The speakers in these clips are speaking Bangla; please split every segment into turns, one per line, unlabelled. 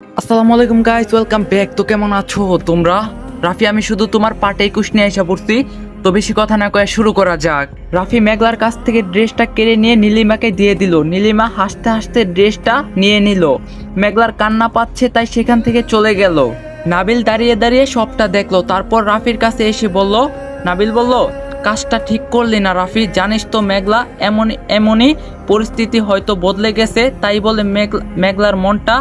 আসসালামু আলাইকুম গাইস, ওয়েলকাম ব্যাক। তো কেমন আছো তোমরা? রাফি, আমি শুধু তোমার পার্ট 21 নিয়ে এসে পড়ছি। তো বেশি কথা না কয়ে শুরু করা যাক। রাফি মেঘলার কাছ থেকে ড্রেসটা কেড়ে নিয়ে নীলিমাকে দিয়ে দিল। নীলিমা হাসতে হাসতে ড্রেসটা নিয়ে নিল। মেঘলার কান্না পাচ্ছে তাই সেখান থেকে চলে গেল। নাবিল দাঁড়িয়ে দাঁড়িয়ে সবটা দেখলো। তারপর রাফির কাছে এসে বলল, নাবিল বলল, কাজটা ঠিক করলি না রাফি, জানিস তো মেঘলা এমনই পরিস্থিতি হয়তো বদলে গেছে, তাই বলে মেঘলার মনটা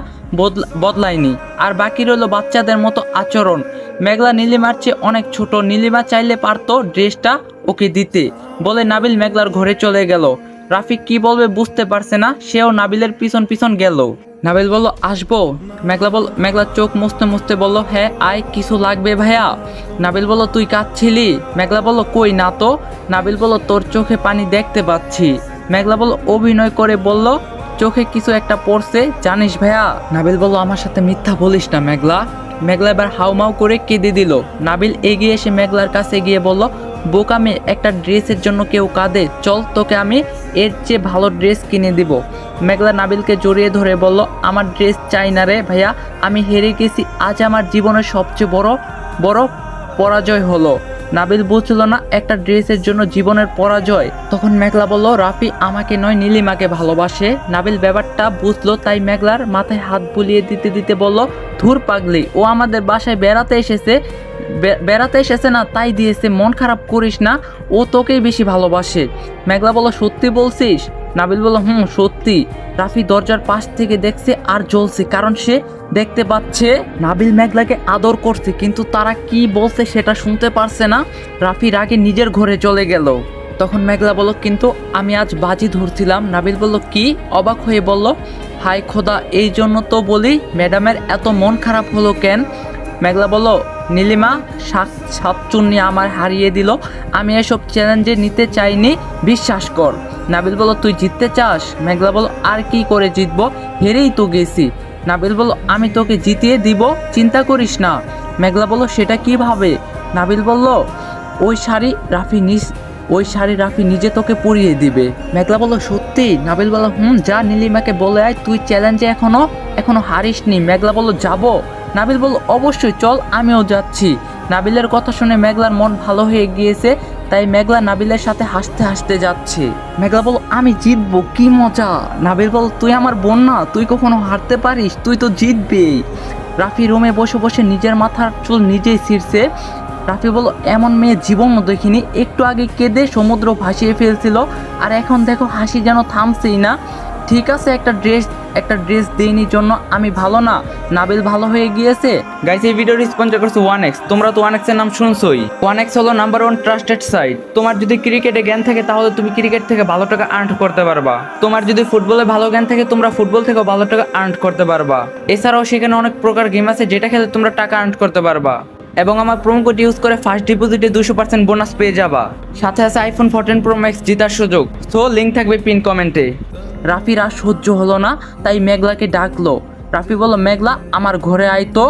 বদলায়নি। আর বাকি রইল বাচ্চাদের মতো আচরণ। মেঘলা নীলিমার চেয়ে অনেক ছোট, নীলিমা চাইলে পারতো ড্রেসটা ওকে দিতে, বলে নাবিল মেঘলার ঘরে চলে গেল। রাফি কি বলবে বুঝতে পারছে না, সেও নাবিলের পিছন পিছন গেল। নাবিল বলল, আসবো? মেঘলা চোখ মুছতে মুছতে বলল, হ্যাঁ আয়, কিছু লাগবে ভাইয়া? নাবিল বলল, তুই কাঁদছিলি? মেঘলা বলল, কই না তো। নাবিল বলল, তোর চোখে পানি দেখতে পাচ্ছি। মেঘলা বলল, অভিনয় করে বলল, চোখে কিছু একটা পড়ছে জানিস ভাইয়া? নাবিল বলল, আমার সাথে মিথ্যা বলিস না মেঘলা। মেঘলা এবার হাউমাউ করে কেঁদে দিল। নাবিল এগিয়ে এসে মেঘলার কাছে গিয়ে বলল, বোকামে, একটা ড্রেসের জন্য কেউ কাঁদে? চল, তোকে আমি এর চেয়ে ভালো ড্রেস কিনে দিব। মেঘলা নাবিলকে জড়িয়ে ধরে বলল, আমার ড্রেস চাই না রে ভাইয়া, আমি হেরে গেছি। আজ আমার জীবনের সবচেয়ে বড় বড় পরাজয় হলো। নাবিল বুঝল না একটা ড্রেসের জন্য জীবনের পরাজয়। তখন মেঘলা বলল, রাফি আমাকে নয় নীলিমাকে ভালোবাসে। নাবিল ব্যাপারটা বুঝলো, তাই মেঘলার মাথায় হাত বুলিয়ে দিতে দিতে বলল, ধুর পাগলি, ও আমাদের বাসায় বেড়াতে এসেছে না, তাই দিয়েছে, মন খারাপ করিস না, ও তোকেই বেশি ভালোবাসে। মেঘলা বলল, সত্যি বলছিস? নাবিল বলল, সত্যি। রাফি দরজার পাশ থেকে দেখছে আর জ্বলছে, কারণ সে দেখতে পাচ্ছে নাবিল মেঘলাকে আদর করছে, কিন্তু তারা কি বলছে সেটা শুনতে পারছে না। রাফি রাগে নিজের ঘরে চলে গেল। তখন মেঘলা বলল, কিন্তু আমি আজ বাজি ধরছিলাম। নাবিল বলল, কি? অবাক হয়ে বলল, হায় খোদা, এই জন্য তো বলি ম্যাডামের এত মন খারাপ হলো কেন? মেঘলা বলল, নীলিমা সাতচুন্নি আমার হারিয়ে দিল, আমি এসব চ্যালেঞ্জে নিতে চাইনি, বিশ্বাস কর। নাবিল বলল, তুই জিততে চাস? মেঘলা বলল, আর কি করে জিতবো, হেরেই তো গেছি। নাবিল বলল, আমি তোকে জিতিয়ে দিব, চিন্তা করিস না। মেঘলা বলল, সেটা কিভাবে? নাবিল বলল, ওই শাড়ি রাফি নিজে তোকে পরিয়ে দিবে। মেঘলা বলল, সত্যি? নাবিল বলল, যা নীলিমাকে বলে আয়, তুই চ্যালেঞ্জে এখনো হারিসনি। মেঘলা বলল, যাবো? নাবিল বলল, অবশ্যই, চল, আমিও যাচ্ছি। নাবিলের কথা শুনে মেঘলার মন ভালো হয়ে গিয়েছে, তাই মেঘলা নাবিলের সাথে হাসতে হাসতে যাচ্ছে। মেঘলা বলল, আমি জিতবো, কি মজা। নাবিল বলল, তুই আমার বোন না, তুই কখনো হারতে পারিস? তুই তো জিতবেই। রাফি রুমে বসে বসে নিজের মাথার চুল নিজেই ছিঁড়ছে। রাফি বলল, এমন মেয়ে জীবনও দেখিনি, একটু আগে কেঁদে সমুদ্র ভাসিয়ে ফেলছিল, আর এখন দেখো হাসি যেন থামছেই না। ঠিক আছে, একটা ড্রেস দেইনি জন্য আমি ভালো না, নাবিল ভালো হয়ে গিয়েছে। গাইস, এই ভিডিওর স্পন্সর করছে 1x। তোমরা তো 1x এর নাম শুনছোই। 1x হলো নাম্বার 1 ট্রাস্টেড সাইট। তোমার যদি ক্রিকেটে জ্ঞান থাকে তাহলে তুমি ক্রিকেট থেকে ভালো টাকা আর্ন করতে পারবা। তোমার যদি ফুটবলে ভালো জ্ঞান থাকে তোমরা ফুটবল থেকে ভালো টাকা আর্ন করতে পারবা। এছাড়াও সেখানে অনেক প্রকার গেম আছে যেটা খেলে তোমরা টাকা আর্ন করতে পারবা। এবং আমার প্রোমো কোড ইউজ করে ফার্স্ট ডিপোজিটে 200% বোনাস পেয়ে যাবা। সাথে আছে আইফোন 14 প্রো ম্যাক্স জেতার সুযোগ। সো লিঙ্ক থাকবে পিন কমেন্টে। রাফির আর সহ্য হলো না, তাই মেঘলাকে ডাকলো। রাফি বলল, মেঘলা আমার ঘরে আয় তো।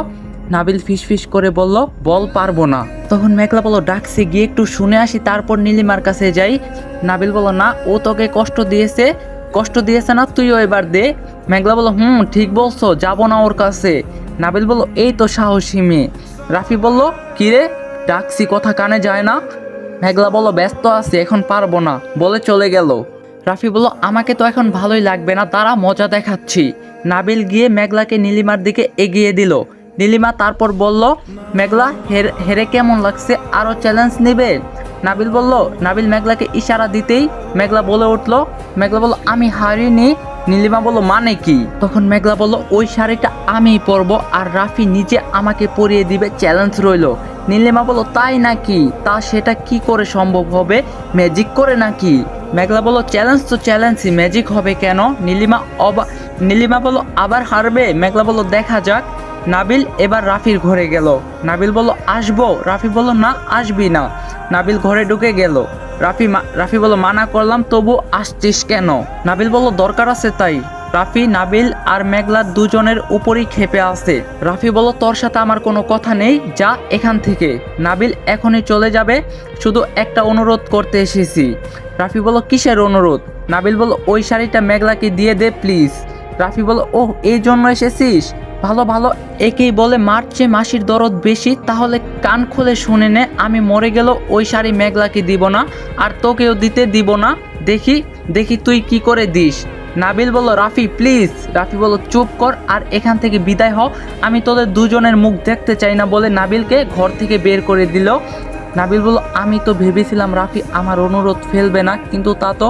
নাবিল ফিস করে বলল, বল, পারবো না। তখন মেঘলা বলল, ডাকছে, গিয়ে একটু শুনে আসি, তারপর নীলিমার কাছে যাই। নাবিল বলল, না, ও তোকে কষ্ট দিয়েছে না, তুইও এবার দে। মেঘলা বলল, ঠিক বলছো, যাবো না ওর কাছে। নাবিল বলল, এই তো সাহসী মেয়ে। রাফি বলল, কিরে, ডাকছি, কথা কানে যায় না? মেঘলা বলল, ব্যস্ত আছি, এখন পারবো না, বলে চলে গেল। রাফি বলল, আমাকে তো এখন ভালোই লাগবে না, তারা মজা দেখাচ্ছি। নাবিল গিয়ে মেঘলাকে নীলিমার দিকে এগিয়ে দিল। নীলিমা তারপর বলল, মেঘলা, হেরে কেমন লাগছে, আরও চ্যালেঞ্জ নেবে? নাবিল মেঘলাকে ইশারা দিতেই মেঘলা বলে উঠল। মেঘলা বলল, আমি হারিনি। নীলিমা বলল, মানে কি? তখন মেঘলা বলল, ওই শাড়িটা আমিই পরবো, আর রাফি নিজে আমাকে পরিয়ে দিবে, চ্যালেঞ্জ রইল। নীলিমা বলল, তাই নাকি? সেটা কি করে সম্ভব হবে, ম্যাজিক করে নাকি? মেঘলা বলল, চ্যালেঞ্জ তো চ্যালেঞ্জই, ম্যাজিক হবে কেন? নীলিমা বলল, আবার হারবে? মেঘলা বলল, দেখা যাক। নাবিল এবার রাফির ঘরে গেল। নাবিল বলল, আসবো? রাফি বলল, না, আসবি না। নাবিল ঘরে ঢুকে গেল। রাফি বলল, মানা করলাম, তবু আসছিস কেন? নাবিল বলল, দরকার আছে তাই। রাফি, নাবিল আর মেঘলা দুজনের উপরই ক্ষেপে আছে। রাফি বলল, তোর সাথে আমার কোনো কথা নেই, যা এখান থেকে। নাবিল এখনই চলে যাবে, শুধু একটা অনুরোধ করতে এসেছি। রাফি বলল, কিসের অনুরোধ? নাবিল বলল, ওই শাড়িটা মেঘলাকে দিয়ে দে প্লিজ। রাফি বলল, ওহ, এই জন্য এসেছিস? ভালো ভালো, একেই বলে মারছে মাসির দরদ বেশি। তাহলে কান খুলে শুনে নে, আমি মরে গেল ওই শাড়ি মেঘলাকে দিব না, আর তোকেও দিতে দিব না। দেখি দেখি তুই কি করে দিস। নাবিল বলল রাফি প্লিজ। রাফি বলল চুপ কর আর এখান থেকে বিদায় হ, আমি তোদের দুজনের মুখ দেখতে চাই না বলে নাবিলকে ঘর থেকে বের করে দিল। নাবিল বলল আমি তো ভেবেছিলাম রাফি আমার অনুরোধ ফেলবে না, কিন্তু তা তো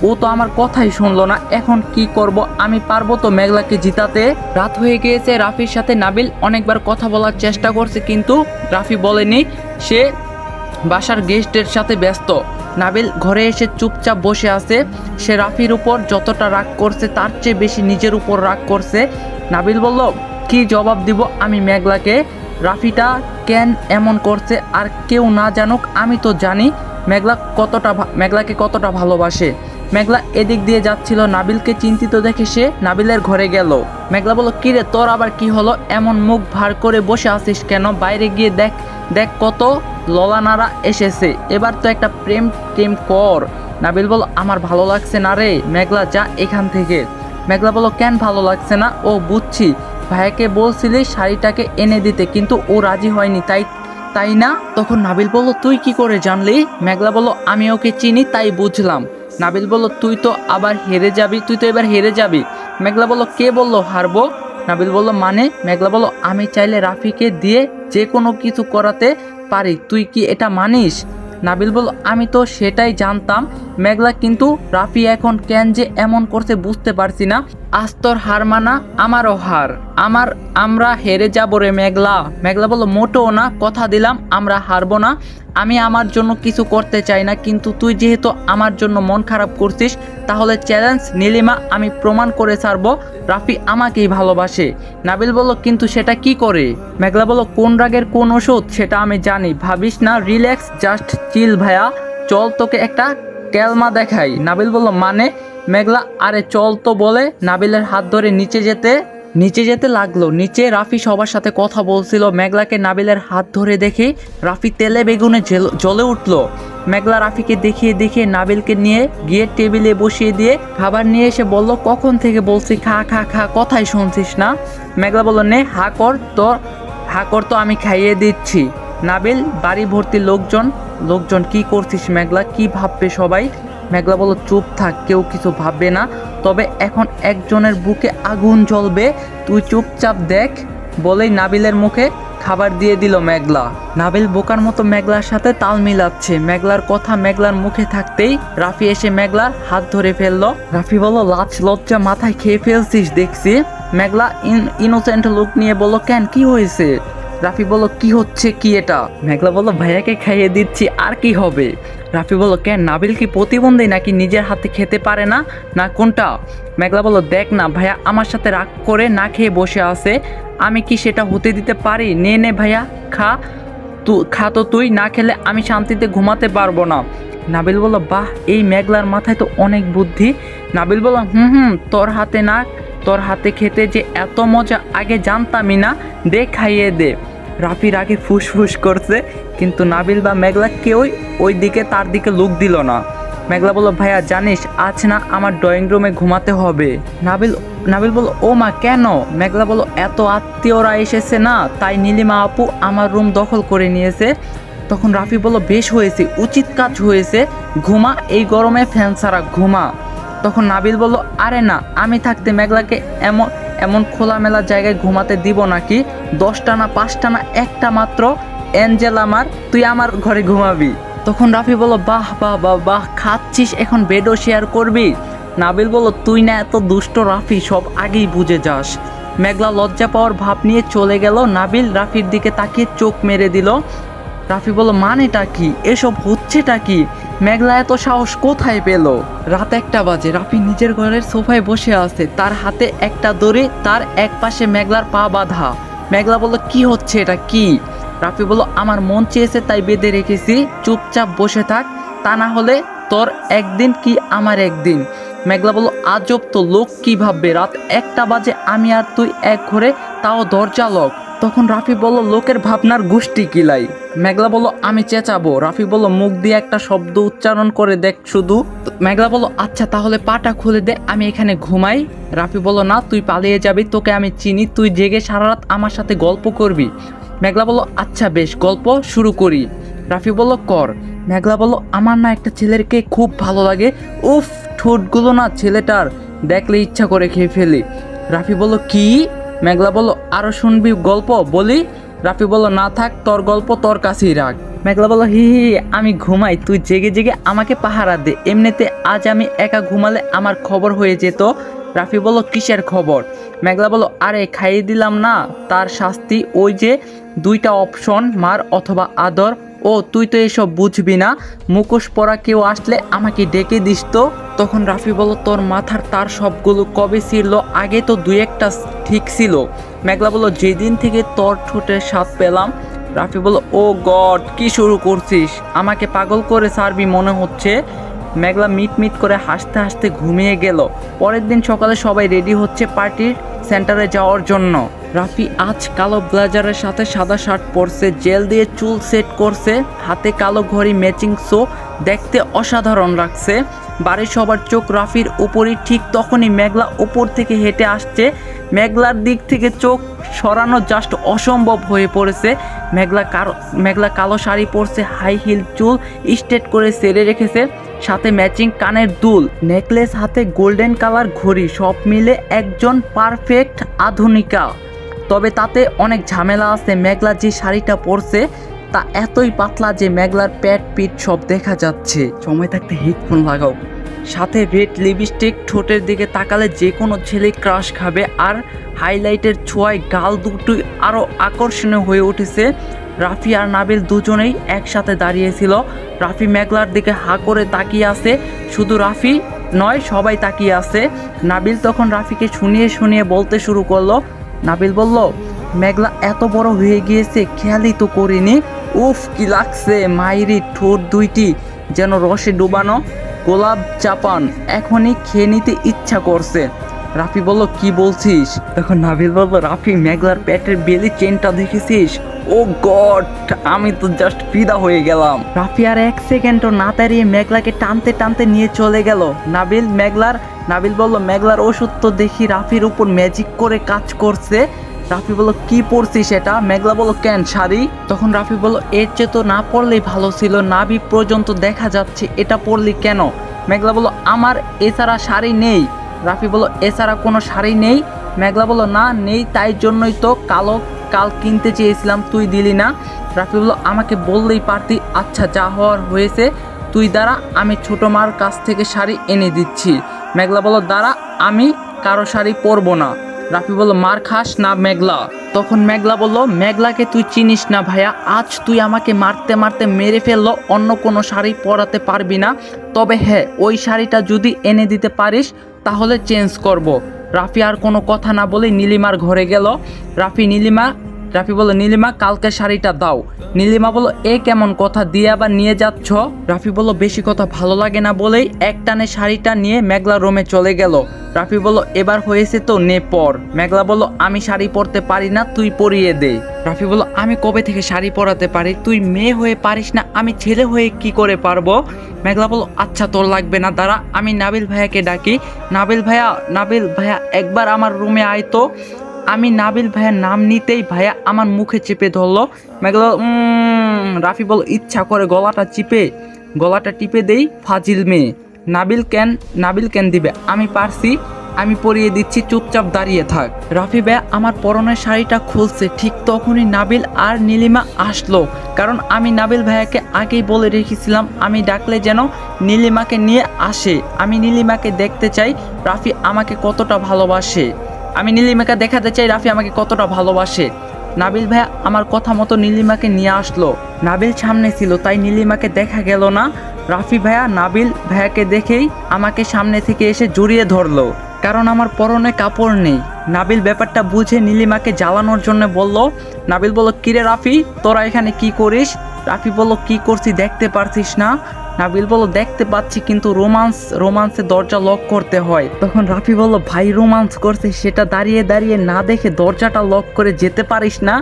ও তো আমার কথাই শুনলো না। এখন কি করব, আমি পারবো তো মেঘলাকে জিতাতে? রাত হয়ে গিয়েছে, রাফির সাথে নাবিল অনেকবার কথা বলার চেষ্টা করছে, কিন্তু রাফি বলেনি, সে বাসার গেস্টের সাথে ব্যস্ত। নাবিল ঘরে এসে চুপচাপ বসে আছে। সে রাফির উপর যতটা রাগ করছে তার চেয়ে বেশি নিজের উপর রাগ করছে। নাবিল বলল কি জবাব দিব আমি মেঘলাকে? রাফিটা কেন এমন করছে আর কেউ না জানুক, আমি তো জানি মেঘলাকে কতটা ভালোবাসে। মেঘলা এদিক দিয়ে যাচ্ছিল, নাবিলকে চিন্তিত দেখে সে নাবিলের ঘরে গেল। মেঘলা বলল কিরে তোর আবার কি হলো, এমন মুখ ভার করে বসে আছিস কেন? বাইরে গিয়ে দেখ দেখ কত ললানারা এসেছে, এবার তো একটা প্রেম টেম কর। নাবিল বলল আমার ভালো লাগছে না রে মেঘলা, যা এখান থেকে। মেঘলা বলল কেন ভালো লাগছে না? ও বুঝছি, ভাইয়াকে বলছিলি শাড়িটাকে এনে দিতে, কিন্তু ও রাজি হয়নি, তাই না? তখন নাবিল বলল তুই কি করে জানলি? মেঘলা বলল আমি ওকে চিনি তাই বুঝলাম। নাবিল বলল তুই তো আবার হেরে যাবি, তুই তো এবার হেরে যাবি। মেঘলা বলল কে বলল হারবো? নাবিল বলল মানে? মেঘলা বলল আমি চাইলে রাফিকে দিয়ে যে কোনো কিছু করাতে পারি, তুই কি এটা মানিস? নাবিল বলল আমি তো সেটাই জানতাম মেঘলা, কিন্তু রাফি এখন কেন যে এমন করছে বুঝতে পারছি না। আজ তোর হার মানা আমারও হার, আমরা হেরে যাবো রে মেঘলা। মেঘলা বলল মোটেও না, কথা দিলাম আমরা হারবো না। আমি আমার জন্য কিছু করতে চাই না, কিন্তু তুই যেহেতু আমার জন্য মন খারাপ করছিস, তাহলে চ্যালেঞ্জ নীলিমা, আমি প্রমাণ করে ছাড়বো রাফি আমাকেই ভালোবাসে। নাবিল বলল কিন্তু সেটা কি করে? মেঘলা বলল কোন রাগের কোন ওষুধ সেটা আমি জানি, ভাবিস না, রিল্যাক্স, জাস্ট চিল ভাইয়া, চল তোকে একটা ক্যালমা দেখাই। নাবিল বলল মানে? মেঘলা আরে চল তো বলে নাবিলের হাত ধরে নিচে যেতে লাগলো। নিচে রাফি সবার সাথে কথা বলছিল। মেঘলাকে নাবিলের হাত ধরে দেখে রাফি তেলে বেগুনে জ্বলে উঠলো। মেঘলা রাফিকে দেখিয়ে নাবিলকে নিয়ে গিয়ে টেবিলে বসিয়ে দিয়ে খাবার নিয়ে এসে বলল কখন থেকে বলছি খা খা খা, কথাই শুনছিস না? মেঘলা বলল নে হা কর তো আমি খাইয়ে দিচ্ছি। নাবিল বাড়ি ভর্তি লোকজন কি করছিস মেঘলা, কি ভাববে সবাই? মেঘলা বলল চুপ থাক, কেউ কিছু ভাববে না, তবে এখন একজনের বুকে আগুন জ্বলবে, তুই চুপচাপ দেখ বলেই নাবিলের মুখে খাবার দিয়ে দিল মেঘলা। নাবিল বোকার মতো মেঘলার সাথে তাল মিলাচ্ছে। মেঘলার কথা মেঘলার মুখে থাকতেই রাফি এসে মেঘলার হাত ধরে ফেললো। রাফি বলল লাজ লজ্জা মাথায় খেয়ে ফেলছিস দেখছি। মেঘলা ইনোসেন্ট লুক নিয়ে বলল কেন, কি হয়েছে? রাফি বলল কি হচ্ছে কি এটা? মেঘলা বলল ভাইয়াকে খাইয়ে দিচ্ছি, আর কি হবে? রাফি বলল কেন, নাবিল কি প্রতিবন্ধী নাকি নিজের হাতে খেতে পারে না, না কোনটা? মেঘলা বলল দেখ না ভাইয়া আমার সাথে রাগ করে না খেয়ে বসে আছে, আমি কি সেটা হতে দিতে পারি? নে ভাইয়া খা তো তুই, না খেলে আমি শান্তিতে ঘুমাতে পারবো না। নাবিল বলল বাহ, এই মেঘলার মাথায় তো অনেক বুদ্ধি। নাবিল বলল তোর হাতে খেতে যে এত মজা আগে জানতামই না, দে খাইয়ে দে। রাফির আগে ফুসফুস করছে, কিন্তু নাবিল বা মেঘলা কেউই তার দিকে লুক দিল না। মেঘলা বলল ভাইয়া জানিস আজ না আমার ড্রয়িং রুমে ঘুমাতে হবে। নাবিল বলল ও মা কেন? মেঘলা বলল এত আত্মীয়রা এসেছে না, তাই নীলিমা আপু আমার রুম দখল করে নিয়েছে। তখন রাফি বলল বেশ হয়েছে, উচিত কাজ হয়েছে, ঘুমা, এই গরমে ফ্যান ছাড়া ঘুমা। তখন নাবিল বলল আরে না, আমি থাকতে মেঘলাকে এমন খোলামেলা জায়গায় ঘুমাতে দিব নাকি? 10টা না 5টা না, একটা মাত্র অ্যাঞ্জেল আমার, তুই আমার ঘরে ঘুমাবি। তখন রাফি বলল বাহ বাহ বাহ বাহ, খাচ্ছিস এখন বেডও শেয়ার করবি? নাবিল বলল তুই না এত দুষ্ট রাফি, সব আগেই বুঝে যাস। মেঘলা লজ্জা পাওয়ার ভাব নিয়ে চলে গেল। নাবিল রাফির দিকে তাকিয়ে চোখ মেরে দিল। রাফি বলল মানেটা কি, এসব হচ্ছেটা কি? মেঘলা এত সাহস কোথায় পেল? রাত 1টা বাজে, রাফি নিজের ঘরের সোফায় বসে আছে, তার হাতে একটা দড়ি, তার এক পাশে মেঘলার পা বাঁধা। মেঘলা বলল কি হচ্ছে এটা, কি? রাফি বলল আমার মন চেয়েছে তাই বেঁধে রেখেছি, চুপচাপ বসে থাক, তা না হলে তোর একদিন কি আমার একদিন। মেঘলা বলল, আজব তো, লোক কি ভাববে, রাত 1টা বাজে, আমি আর তুই এক ঘরে, তাও দরজা লক। তখন রাফি বলল, লোকের ভাবনার গোষ্ঠী কিলাই। মেঘলা বলল, আমি চেঁচাবো। রাফি বলল, মুখ দিয়ে একটা শব্দ উচ্চারণ করে দেখ শুধু। মেঘলা বলল, আচ্ছা তাহলে পাটা খুলে দে, আমি এখানে ঘুমাই। রাফি বলল, না, তুই পালিয়ে যাবি, তোকে আমি চিনি, তুই জেগে সারা রাত আমার সাথে গল্প করবি। মেঘলা বলল, আচ্ছা বেশ, গল্প শুরু করি। রাফি বলল, কর। মেঘলা বলল, আমার না একটা ছেলেকে খুব ভালো লাগে, উফ, ঠোঁটগুলো না ছেলেটার দেখলে ইচ্ছা করে খেয়ে ফেলি। রাফি বলল, কি? মেঘলা বলল, আরো শুনবি গল্প বলি? রাফি বলল, না থাক, তোর গল্প তোর কাছেই রাখ। মেঘলা বলল, হি হি, আমি ঘুমাই, তুই জেগে জেগে আমাকে পাহারা দে, এমনিতে আজ আমি একা ঘুমালে আমার খবর হয়ে যেত। রাফি বলল, কিসের খবর? মেঘলা বলল, আরে খাইয়ে দিলাম না, তার শাস্তি, ওই যে 2টা অপশন, মার অথবা আদর। ও তুই তো এসব বুঝবি না, মুখোশ পরা কেউ আসলে আমাকে ডেকে দিস তো। তখন রাফি বলল, তোর মাথার তার সবগুলো কবে ছিঁড়লো? আগে তো 2-1টা ঠিক ছিল। মেঘলা বলল, যেদিন থেকে তোর ঠোঁটের স্বাদ পেলাম। রাফি বলল, ও গড, কি শুরু করছিস? আমাকে পাগল করে ছাড়বি মনে হচ্ছে। মেঘলা মিট মিট করে হাসতে হাসতে ঘুমিয়ে গেল। পরের দিন সকালে সবাই রেডি হচ্ছে পার্টির সেন্টারে যাওয়ার জন্য। রাফি আজ কালো ব্লেজারের সাথে সাদা শার্ট পরছে, জেল দিয়ে চুল সেট করছে, হাতে কালো ঘড়ি ম্যাচিং, শো দেখতে অসাধারণ লাগছে। বাড়ির সবার চোখ রাফির উপরই। ঠিক তখনই মেঘলা উপর থেকে হেঁটে আসছে। মেঘলার দিক থেকে চোখ সরানো জাস্ট অসম্ভব হয়ে পড়েছে। মেঘলা কালো শাড়ি পরছে, হাই হিল, চুল স্ট্রেট করে সেরে রেখেছে, সাথে ম্যাচিং কানের দুল, নেকলেস, হাতে গোল্ডেন কালার ঘড়ি, সব মিলে একজন পারফেক্ট আধুনিকা। তবে তাতে অনেক ঝামেলা আছে। মেঘলা যে শাড়িটা পরছে তা এতই পাতলা যে মেঘলার পেট পিঠ সব দেখা যাচ্ছে। সময় থাকতে হেডফোন লাগাও। সাথে রেড লিপস্টিক, ঠোঁটের দিকে তাকালে যে কোনো ছেলে ক্রাশ খাবে। আর হাইলাইটের ছোঁয়ায় গাল দুটোই আরও আকর্ষণীয় হয়ে উঠেছে। রাফি আর নাবিল দুজনেই একসাথে দাঁড়িয়েছিল। রাফি মেঘলার দিকে হা করে তাকিয়ে আছে। শুধু রাফি নয়, সবাই তাকিয়ে আছে। নাবিল তখন রাফিকে শুনিয়ে শুনিয়ে বলতে শুরু করলো। নাবিল বলল, মেঘলা এত বড় হয়ে গিয়েছে, খেয়ালই তো করিনি। উফ, কি লাগছে, মাইরি ঠোঁট দুইটি যেন রসে ডুবানো গোলাপ চাপান, এখনই খেয়ে নিতে ইচ্ছা করছে। রাফি বলল, কি বলছিস? তখন নাবিল বলল, রাফি, মেঘলার পেটের বেলি চেনটা দেখেছিস? ও গড, আমি তো জাস্ট ফিদা হয়ে গেলাম। রাফি আর 1 সেকেন্ডও না দাঁড়িয়ে মেঘলাকে টানতে টানতে নিয়ে চলে গেল। নাবিল বলল, মেঘলার ওষুধ তো দেখি রাফির উপর ম্যাজিক করে কাজ করছে। রাফি বলল, কি পরছিস এটা? মেঘলা বলল, কেন, শাড়ি? তখন রাফি বলল, এর চেয়ে তো না পরলেই ভালো ছিল, নাভি পর্যন্ত দেখা যাচ্ছে, এটা পরলি কেন? মেঘলা বলল, আমার এছাড়া শাড়ি নেই। রাফি বলল, এছাড়া কোনো শাড়ি নেই? মেঘলা বলল, না নেই, তাই জন্যই তো কাল কিনতে চেয়েছিলাম, তুই দিলি না। রাফি বলল, আমাকে বললেই পারতি। আচ্ছা, যা হওয়ার হয়েছে, তুই দাঁড়া, আমি ছোটো মার কাছ থেকে শাড়ি এনে দিচ্ছি। মেঘলা বলল, দাঁড়া, আমি কারো শাড়ি পরবো না। রাফি বলল, মার খাস না মেঘলা। তখন মেঘলা বলল, মেঘলাকে তুই চিনিস না ভাইয়া, আজ তুই আমাকে মারতে মারতে মেরে ফেললো, অন্য কোনো শাড়ি পরাতে পারবি না। তবে হ্যাঁ, ওই শাড়িটা যদি এনে দিতে পারিস তাহলে চেঞ্জ করব। রাফি আর কোনো কথা না বলে নীলিমার ঘরে গেল। রাফি বলল, নীলিমা, কালকে শাড়িটা দাও। নীলিমা বলল, এ কেমন কথা, দিয়ে আবার নিয়ে যাচ্ছ? রাফি বলল, বেশি কথা ভালো লাগে না বলেই একটানে শাড়িটা নিয়ে মেঘলা রুমে চলে গেল। রাফি বলল, এবার হয়েছে তো, নে পর। মেঘলা বলল, আমি শাড়ি পরতে পারি না, তুই পরিয়ে দে। রাফি বলল, আমি কবে থেকে শাড়ি পরাতে পারি? তুই মেয়ে হয়ে পারিস না, আমি ছেলে হয়ে কি করে পারবো? মেঘলা বলল, আচ্ছা তোর লাগবে না, দাঁড়া, আমি নাবিল ভাইয়াকে ডাকি। নাবিল ভাইয়া একবার আমার রুমে আয় তো। আমি নাবিল ভাইয়ার নাম নিতেই ভাইয়া আমার মুখে চেপে ধরলো। মেঘলা রাফি বলল, ইচ্ছা করে গলাটা টিপে দেই, ফাজিল মেয়ে। নাবিল কেন দিবে? আমি পারছি, আমি পরিয়ে দিচ্ছি, চুপচাপ দাঁড়িয়ে থাক। রাফি ভাইয়া আমার পরনের শাড়িটা খুলছে, ঠিক তখনই নাবিল আর নীলিমা আসলো। কারণ আমি নাবিল ভাইয়াকে আগেই বলে রেখেছিলাম আমি ডাকলে যেন নীলিমাকে নিয়ে আসে। আমি নীলিমাকে দেখতে চাই রাফি আমাকে কতটা ভালোবাসে। আমি নীলিমাকে দেখাতে চাই রাফি আমাকে কতটা ভালোবাসে। নাবিল ভাইয়া আমার কথা মতো নীলিমাকে নিয়ে আসলো। নাবিল সামনে ছিল তাই নীলিমাকে দেখা গেল না। রাফি ভাইয়া নাবিল ভাইয়াকে দেখেই আমাকে সামনে থেকে এসে জড়িয়ে ধরলো, কারণ আমার পরনে কাপড় নেই। নাবিল ব্যাপারটা বুঝে নীলিমাকে জ্বালানোর জন্য বলল। নাবিল বলল, কিরে রাফি, তোরা এখানে কি করিস? রাফি বলল, কি করছি দেখতে পারছিস না? নাবিল বলল দেখতে পাচ্ছি, কিন্তু রোমান্সে দরজা লক করতে হয়। তখন রাফি বলল ভাই রোমান্স করছে সেটা দাঁড়িয়ে দাঁড়িয়ে না দেখে দরজাটা লক করে যেতে পারিস না?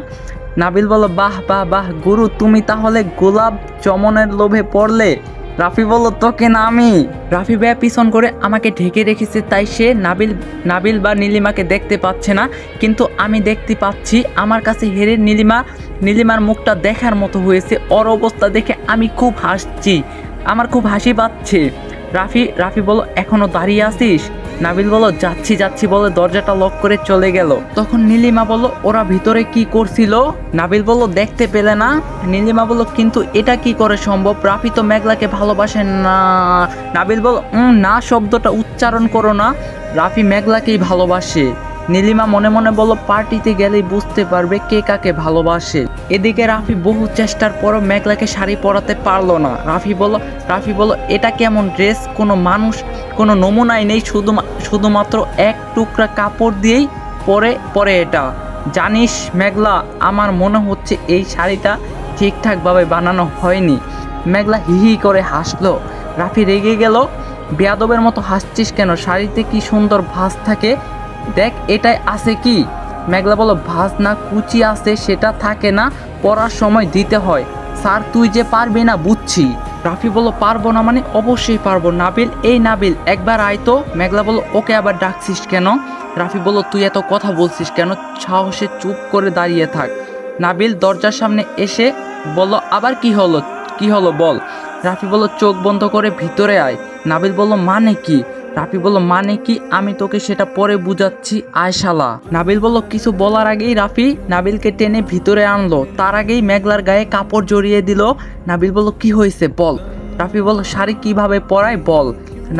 নাবিল বলল বাহ বাহ বাহ গুরু, তুমি তাহলে গোলাপ চমনের লোভে পড়লে। রাফি বলল তোকে না আমি। রাফি ভাইয়া পিছন করে আমাকে ঢেকে রেখেছে, তাই সে নাবিল বা নীলিমাকে দেখতে পাচ্ছে না, কিন্তু আমি দেখতে পাচ্ছি। আমার কাছে হেরে নীলিমার মুখটা দেখার মতো হয়েছে। ওর অবস্থা দেখে আমি খুব হাসছি, আমার খুব হাসি পাচ্ছে। রাফি বলল এখনো দাঁড়িয়ে আছিস? নাবিল বলল যাচ্ছি বলে দরজাটা লক করে চলে গেল। তখন নীলিমা বলল ওরা ভিতরে কি করছিল? নাবিল বলল দেখতে পেলে না? নীলিমা বলল কিন্তু এটা কি করে সম্ভব? রাফি তো মেঘলাকে ভালোবাসে না। নাবিল বলল না শব্দটা উচ্চারণ করো না, রাফি মেঘলাকেই ভালোবাসে। নীলিমা মনে মনে বলল পার্টিতে গেলেই বুঝতে পারবে কে কাকে ভালোবাসে। এদিকে রাফি বহু চেষ্টার পরও মেঘলাকে শাড়ি পরাতে পারলো না। রাফি বলল এটা কেমন ড্রেস? কোনো নমুনাই নেই, শুধুমাত্র এক টুকরা কাপড় দিয়েই পরে এটা। জানিস মেঘলা, আমার মনে হচ্ছে এই শাড়িটা ঠিকঠাকভাবে বানানো হয়নি। মেঘলা হিহি করে হাসলো। রাফি রেগে গেল, বেয়াদবের মতো হাসছিস কেন? শাড়িতে কি সুন্দর ভাঁজ থাকে, দেখ এটাই আছে কি? মেঘলা বলল ভাঁজ না, কুচি আছে, সেটা থাকে না, পরার সময় দিতে হয়। স্যার তুই যে পারবি না বুঝছি। রাফি বলল পারবো না মানে? অবশ্যই পারবো। নাবিল একবার আয় তো। মেঘলা বলল ওকে আবার ডাকছিস কেন? রাফি বলল তুই এত কথা বলছিস কেন? সাহসে চুপ করে দাঁড়িয়ে থাক। নাবিল দরজার সামনে এসে বলল আবার কি হলো বল। রাফি বলল চোখ বন্ধ করে ভিতরে আয়। নাবিল বলল মানে কি? রাফি বলল মানে কি আমি তোকে সেটা পরে বুঝাচ্ছি, আয় শালা। নাবিল বলল কিছু বলার আগেই রাফি নাবিলকে টেনে ভিতরে আনলো। তার আগেই মেঘলার গায়ে কাপড় জড়িয়ে দিল। নাবিল বলল কি হয়েছে বল। রাফি বলল শাড়ি কিভাবে পরায় বল।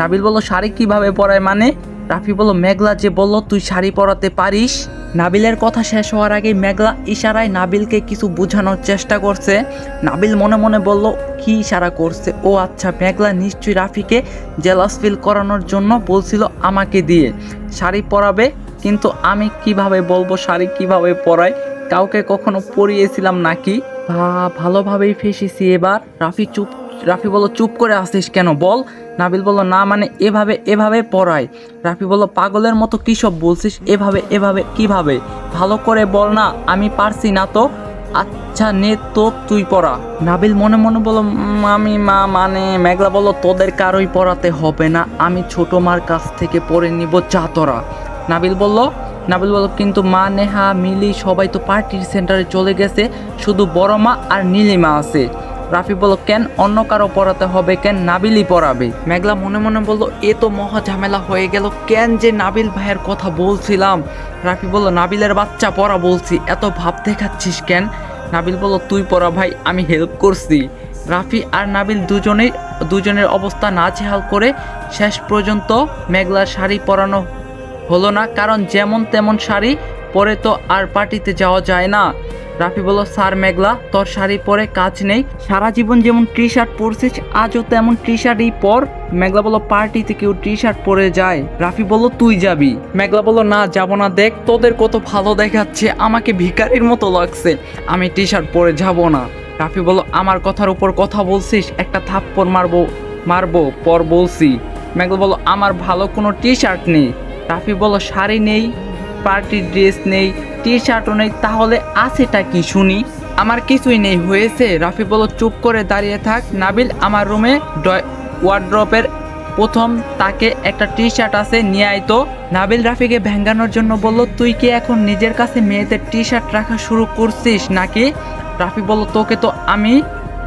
নাবিল বলল শাড়ি কিভাবে পরায় মানে? রাফি বলল মেঘলা যে বলল তুই শাড়ি পরাতে পারিস। নাবিলের কথা শেষ হওয়ার আগেই মেঘলা ইশারায় নাবিলকে কিছু বোঝানোর চেষ্টা করছে। নাবিল মনে মনে বলল কি ইশারা করছে? ও আচ্ছা, মেঘলা নিশ্চয়ই রাফিকে জেলাস ফিল করানোর জন্য বলছিল আমাকে দিয়ে শাড়ি পরাবে। কিন্তু আমি কিভাবে বলবো শাড়ি কিভাবে পরায়? কাউকে কখনো পরিয়েছিলাম নাকি? ভালোভাবেই ফেসেছি এবার। রাফি বলল চুপ করে আসিস কেন বল। নাবিল বলল না মানে এভাবে পড়ায়। রাফি বলল পাগলের মতো কী সব বলছিস? এভাবে কিভাবে? ভালো করে বল না, আমি পারছি না তো। আচ্ছা নে তো তুই পড়া। নাবিল মনে মনে বলল আমি মানে। মেঘলা বলল তোদের কারোই পড়াতে হবে না, আমি ছোট মার কাছ থেকে পড়ে নিব, যা তোরা। নাবিল বলল কিন্তু মা, নেহা, মিলি সবাই তো পার্টির সেন্টারে চলে গেছে, শুধু বড় মা আর নীলিমা আছে। রাফি বলল কেন, অন্য কারো পড়াতে হবে কেন? নাবিলই পড়াবে। মেঘলা মনে মনে বলল এ তো মহা ঝামেলা হয়ে গেল, কেন যে নাবিল ভাইয়ের কথা বলছিলাম। রাফি বলল নাবিলের বাচ্চা পড়া বলছি, এত ভাব দেখাচ্ছিস কেন? নাবিল বলল তুই পড়া ভাই, আমি হেল্প করছি। রাফি আর নাবিল দুজনের অবস্থা নাজেহাল করে শেষ পর্যন্ত মেঘলার শাড়ি পরানো হলো না, কারণ যেমন তেমন শাড়ি পরে তো আর পার্টিতে যাওয়া যায় না। রাফি বলল স্যার মেঘলা, তোর শাড়ি পরে কাজ নেই, সারা জীবন যেমন টি শার্ট পরছিস আজও তেমন টি শার্টই পর। মেঘলা বলল পার্টিতে কেউ টি শার্ট পরে যায়? রাফি বলল তুই যাবি। মেঘলা বলল না যাব না, দেখ তোদের কত ভালো দেখাচ্ছে, আমাকে ভিখারির মতো লাগছে, আমি টি শার্ট পরে যাব না। রাফি বলল আমার কথার উপর কথা বলছিস, একটা থাপ্পড় মারবো পর বলছি। মেঘলা বলল আমার ভালো কোনো টি শার্ট নেই। রাফি বলল শাড়ি নেই, পার্টির ড্রেস নেই, টি শার্টও নেই, তাহলে আছেটা কি শুনি? আমার কিছুই নেই হয়েছে। রাফি বলল চুপ করে দাঁড়িয়ে থাক। নাবিল আমার রুমে ওয়ার্ড্রপের প্রথম তাকে একটা টি শার্ট আছে, নিয়ে আয় তো। নাবিল রাফিকে ভেঙ্গানোর জন্য বলল তুই কি এখন নিজের কাছে মেয়েদের টি শার্ট রাখা শুরু করছিস নাকি? রাফি বলল তোকে তো আমি।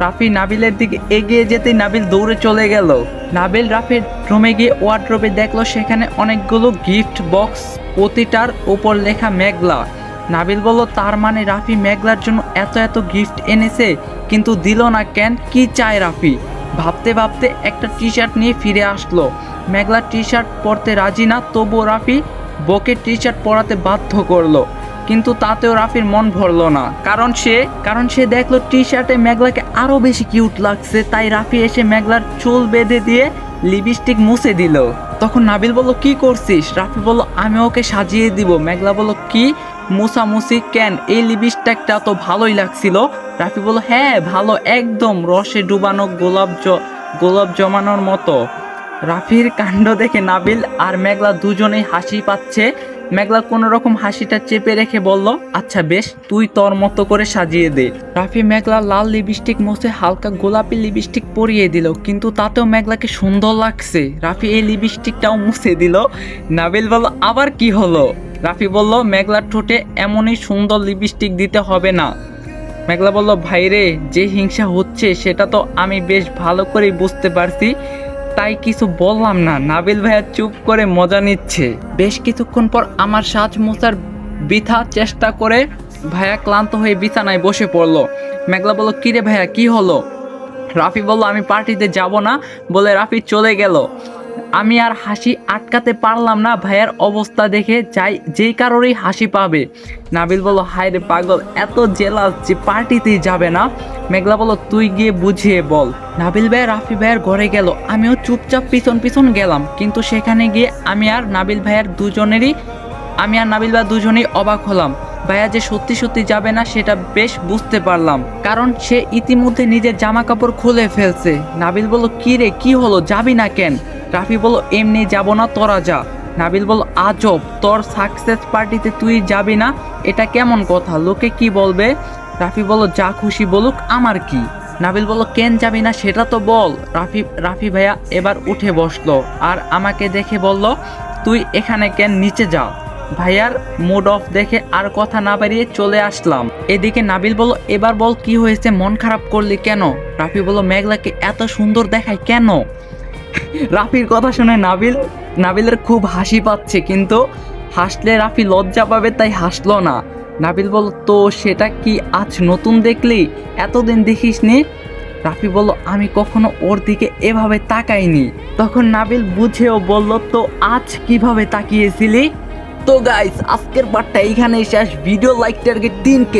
রাফি নাবিলের দিকে এগিয়ে যেতেই নাবিল দৌড়ে চলে গেল। নাবিল রাফির রুমে গিয়ে ওয়ার্ড্রোবে দেখলো সেখানে অনেকগুলো গিফট বক্স, প্রতিটার উপর লেখা মেঘলা। নাবিল বলল তার মানে রাফি মেঘলার জন্য এত গিফট এনেছে, কিন্তু দিল না কেন? কি চায় রাফি? ভাবতে ভাবতে একটা টি শার্ট নিয়ে ফিরে আসলো। মেঘলা টি শার্ট পরতে রাজি না, তবুও রাফি বকে টি শার্ট পরাতে বাধ্য করলো, কিন্তু তাতেও রাফির মন ভরলো না, কারণ সে দেখলো টি শার্টে মেঘলাকে আরো বেশি কিউট লাগছে। তাই রাফি এসে মেঘলার চুল বেঁধে দিয়ে লিপস্টিক মুছে দিল। তখন নাবিল বলল কি করছিস? রাফি বলল আমি ওকে সাজিয়ে দিব। মেঘলা বলল কি মুছামুছি কেন? এই লিপস্টিকটা তো ভালোই লাগছিল। রাফি বলল হ্যাঁ ভালো, একদম রসে ডুবানো গোলাপ জমানোর মতো। রাফির কাণ্ড দেখে নাবিল আর মেঘলা দুজনেই হাসি পাচ্ছে। মেঘলা কোনো রকম হাসিটা চেপে রেখে বলল, আচ্ছা বেশ, তুই তোর মতো করে সাজিয়ে দে। রাফি মেঘলা লাল লিপস্টিক মুছে হালকা গোলাপি লিপস্টিক পরিয়ে দিল, কিন্তু তাতেও মেঘলাকে সুন্দর লাগছে। রাফি এই লিপস্টিকটাও মুছে দিল। নাবিল বলল, আবার কি হলো? রাফি বলল, মেঘলার ঠোঁটে এমনই সুন্দর লিপস্টিক দিতে হবে না। মেঘলা বলল, ভাইরে, যে হিংসা হচ্ছে সেটা তো আমি বেশ ভালো করেই বুঝতে পারছি, তাই কিছু বললাম না। নাবিল ভাইয়া চুপ করে মজা নিচ্ছে। বেশ কিছুক্ষণ পর আমার সাজ মোছার বৃথা চেষ্টা করে ভাইয়া ক্লান্ত হয়ে বিছানায় বসে পড়লো। মেঘলা বলল, কিরে ভাইয়া, কি হলো? রাফি বলল, আমি পার্টিতে যাব না বলে রাফি চলে গেল। আমি আর হাসি আটকাতে পারলাম না। ভাইয়ার অবস্থা দেখে যেই কারোরই হাসি পাবে। নাবিল বলল, হায় রে পাগল, এত জেলাস যে পার্টিতেই যাবে না। মেঘলা বলল, তুই গিয়ে বুঝিয়ে বল। নাবিল ভাই রাফি ভাইয়ের ঘরে গেল। আমিও চুপচাপ পিছন পিছন গেলাম, কিন্তু সেখানে গিয়ে আমি আর নাবিল ভাইয়ের দুজনেই অবাক হলাম। ভাইয়া যে সত্যি সত্যি যাবে না সেটা বেশ বুঝতে পারলাম, কারণ সে ইতিমধ্যে নিজের জামা কাপড় খুলে ফেলছে। নাবিল বলল, কি রে, কি হলো, যাবি না কেন? রাফি বলল, এমনি যাব না, তোরা যা। নাবিল বলল, আজব, তোর সাকসেস পার্টিতে তুই যাবি না, এটা কেমন কথা? লোকে কি বলবে? রাফি বলল, যা খুশি বলুক, আমার কি। নাবিল বলল, কেন যাবি না সেটা তো বল। রাফি ভাইয়া এবার উঠে বসলো আর আমাকে দেখে বলল, তুই এখানে কেন, নিচে যা। ভাইয়ার মুড অফ দেখে আর কথা না বাড়িয়ে চলে আসলাম। এদিকে নাবিল বলল, এবার বল কি হয়েছে, মন খারাপ করলি কেন? রাফি বলল, মেঘলাকে এত সুন্দর দেখায় কেন? রাফির কথা শুনে নাবিলের খুব হাসি পাচ্ছে, কিন্তু হাসলে রাফি লজ্জা পাবে, তাই হাসলো না। নাবিল বলল, তো সেটা কি আজ নতুন দেখলি, এতদিন দেখিসনি? রাফি বলল, আমি কখনো ওর দিকে এভাবে তাকাইনি। তখন নাবিল বুঝেও বলল, তো আজ কিভাবে তাকিয়েছিলি? তো গাইস, আজকের পার্টটা এইখানে শেষ। Video like target 3K,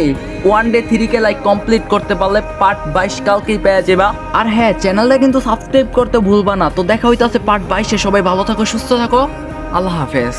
1 day 3K like complete করতে পারলে পার্ট 22 কালকেই পেয়ে যাবা। আর হ্যাঁ, চ্যানেলটা কিন্তু সাবস্ক্রাইব করতে ভুলবা না। তো দেখা হইতাছে পার্ট 22-এ। সবাই ভালো থাকো, সুস্থ থাকো, আল্লাহ হাফেজ।